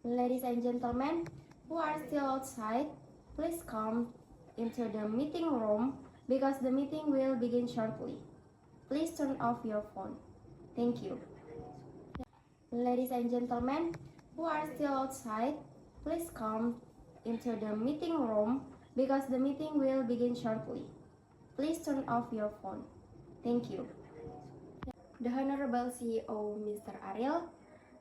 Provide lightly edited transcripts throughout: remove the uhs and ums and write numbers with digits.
Ladies and gentlemen who are still outside, please come into the meeting room because the meeting will begin shortly. Please turn off your phone. Thank you. Ladies and gentlemen who are still outside, please come into the meeting room because the meeting will begin shortly. Please turn off your phone. Thank you. The Honorable CEO Mr. Ariel,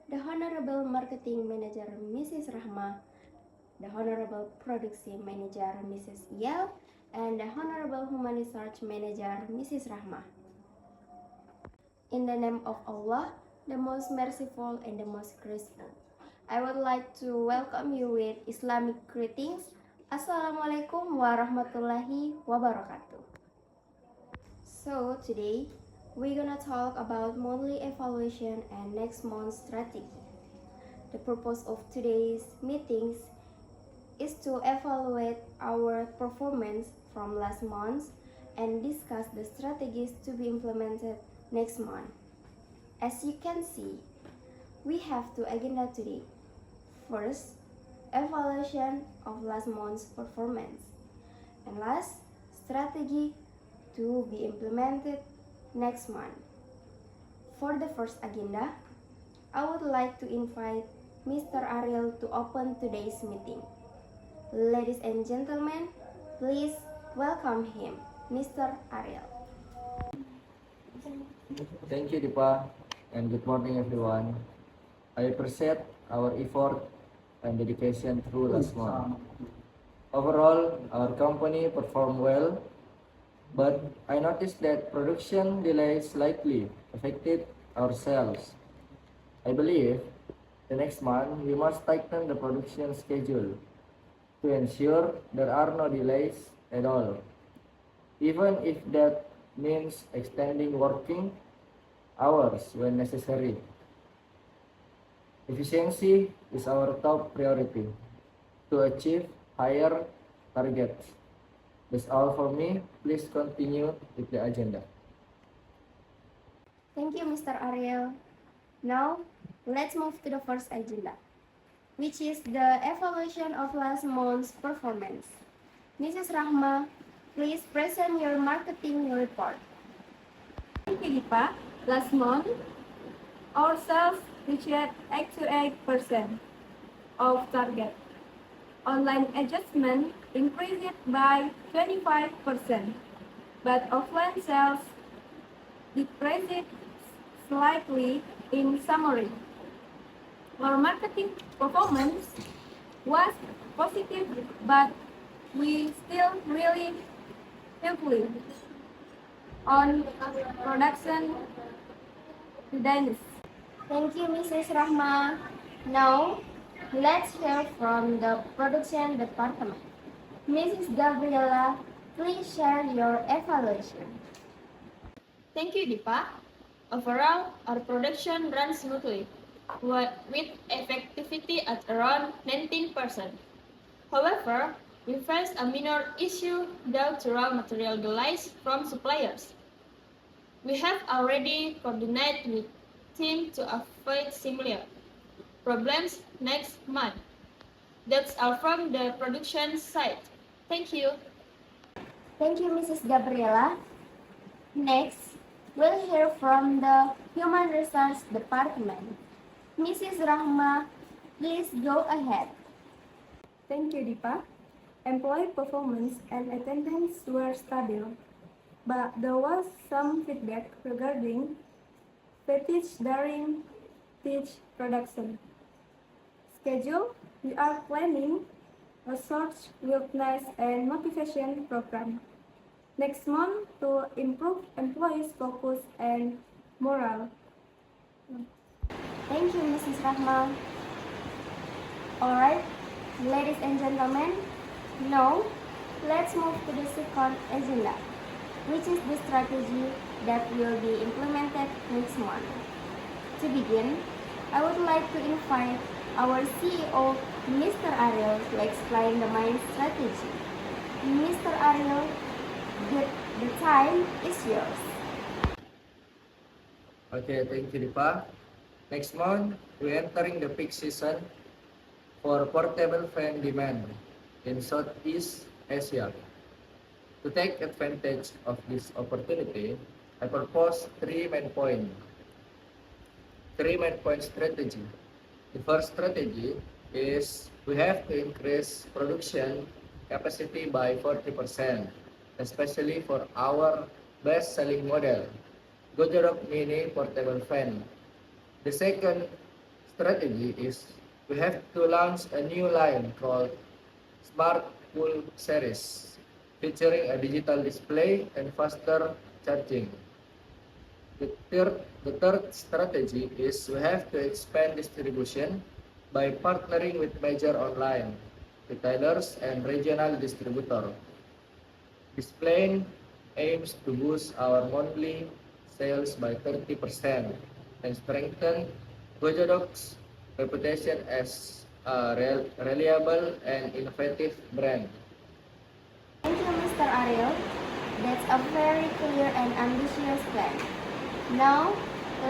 the Honorable Marketing Manager Mrs. Rahma, the Honorable Production Manager Mrs. Yel, and the Honorable Human Research Manager Mrs. Rahma. In the name of Allah, the most merciful and the most graceful, I would like to welcome you with Islamic greetings. Assalamualaikum warahmatullahi wabarakatuh. So today, we're gonna talk about monthly evaluation and next month's strategy. The purpose of today's meetings is to evaluate our performance from last month and discuss the strategies to be implemented next month. As you can see, we have two agenda today. First, evaluation of last month's performance, and last, strategy to be implemented next month. For the first agenda, I would like to invite Mr. Ariel to open today's meeting. Ladies and gentlemen, please welcome him, Mr. Ariel. Thank you, Dipa, and good morning, everyone. I appreciate our effort and dedication through last month. Overall, our company performed well, but I noticed that production delays slightly affected our sales. I believe the next month we must tighten the production schedule to ensure there are no delays at all, even if that means extending working hours when necessary. Efficiency is our top priority to achieve higher targets. That's all for me. Please continue with the agenda. Thank you, Mr. Ariel. Now, let's move to the first agenda, which is the evaluation of last month's performance. Mrs. Rahma, please present your marketing report. Thank you, Dipa. Last month, our sales reached 88% of target. Online adjustment increased by 25%, but offline sales decreased slightly. In summary, our marketing performance was positive, but we still really heavily on production readiness. Thank you, Mrs. Rahma. Now, let's hear from the production department. Mrs. Gabriela, please share your evaluation. Thank you, Dipa. Overall, our production runs smoothly, with effectivity at around 19%. However, we face a minor issue due to raw material delays from suppliers. We have already coordinated with team to avoid similar problems next month. That's all from the production side. Thank you. Thank you, Mrs. Gabriela. Next, we'll hear from the Human Resource Department. Mrs. Rahma, please go ahead. Thank you, Dipa. Employee performance and attendance were stable, but there was some feedback regarding fatigue during teach production. Schedule, we are planning a short wellness and motivation program next month to improve employees' focus and morale. Thank you, Mrs. Rahma. Alright, ladies and gentlemen, now let's move to the second agenda, which is the strategy that will be implemented next month. To begin, I would like to invite our CEO, Mr. Ariel, to explain the main strategy. Mr. Ariel, the time is yours. Okay, thank you, Dipa. Next month, we're entering the peak season for portable fan demand in Southeast Asia. To take advantage of this opportunity, I propose three main point strategy. The first strategy is we have to increase production capacity by 40%, especially for our best-selling model, Gojorok Mini Portable Fan. The second strategy is we have to launch a new line called Smart Cool Series, featuring a digital display and faster charging. The third strategy is we have to expand distribution by partnering with major online retailers and regional distributors. This plan aims to boost our monthly sales by 30% and strengthen Gojodok's reputation as a reliable and innovative brand. Thank you, Mr. Ariel. That's a very clear and ambitious plan. Now,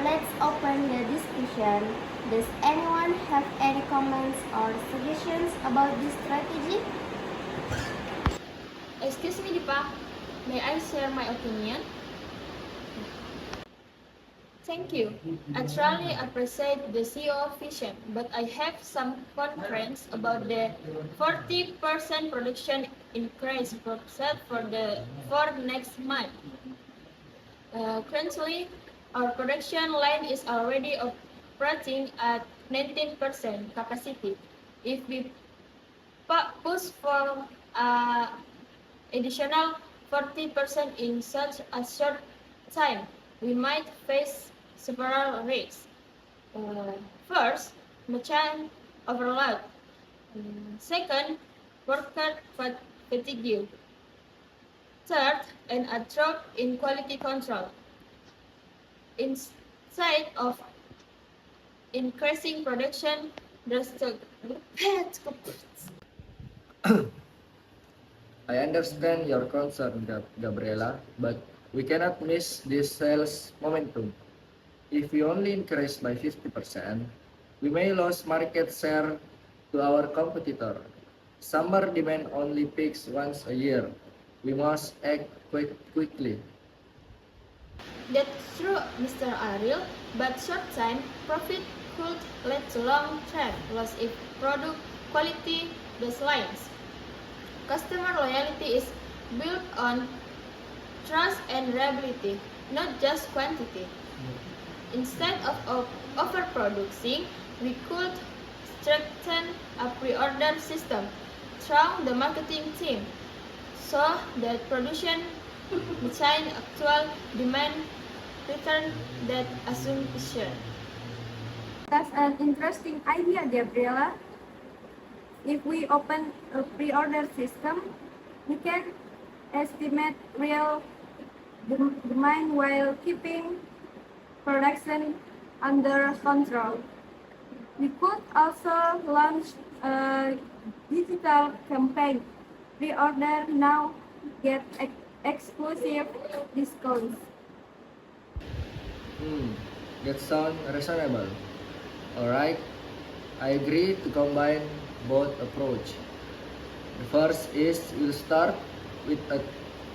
let's open the discussion. Does anyone have any comments or suggestions about this strategy? Excuse me, Dipa. May I share my opinion? Thank you. I truly appreciate the CEO vision, but I have some concerns about the 40% production increase set for next month. Currently, our production line is already operating at 19% capacity. If we push for additional 40% in such a short time, we might face several risks. First, machine overload. Second, worker fatigue. Third, a drop in quality control. Instead of increasing production, I understand your concern, Gabriela, but we cannot miss this sales momentum. If we only increase by 50%, we may lose market share to our competitor. Summer demand only peaks once a year. We must act quickly. That's true, Mr. Ariel, but short-term profit could lead to long-term loss if product quality baselines. Customer loyalty is built on trust and reliability, not just quantity. Instead of overproducing, we could strengthen a pre-order system through the marketing team so that production matches actual demand return that assumption. That's an interesting idea, Gabriela. If we open a pre-order system, we can estimate real demand while keeping production under control. We could also launch a digital campaign. Pre-order now, get exclusive discounts. That sounds reasonable. Alright, I agree to combine both approach. The first is we'll start with a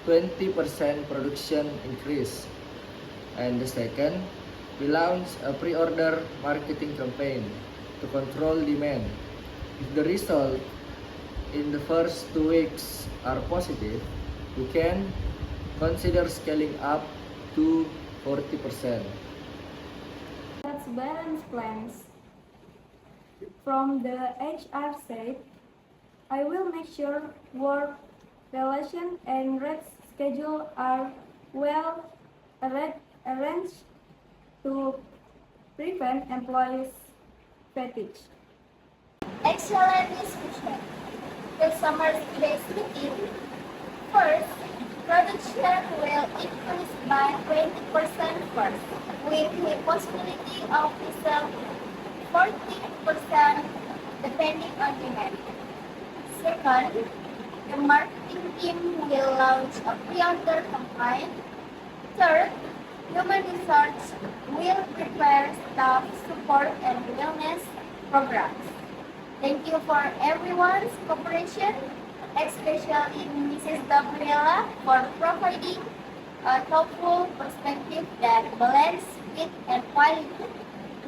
20% production increase. And the second, we launch a pre-order marketing campaign to control demand. If the result in the first 2 weeks are positive, we can consider scaling up to 40%. That's balanced plans. From the HR side, I will make sure work relation and rest schedule are well arranged to prevent employees fatigue. Excellent discussion. The summer today's meeting. First, production will increase by 20% first, with the possibility of sell 40% depending on demand. Second, the marketing team will launch a pre-order campaign. Third, human resource will prepare staff support and wellness programs. Thank you for everyone's cooperation, especially Mrs. Gabriela for providing a thoughtful perspective that balance fit and quality.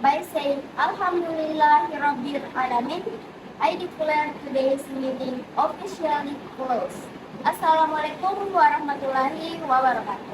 By saying Alhamdulillahirabbil alamin, I declare today's meeting officially closed. Assalamualaikum warahmatullahi wabarakatuh.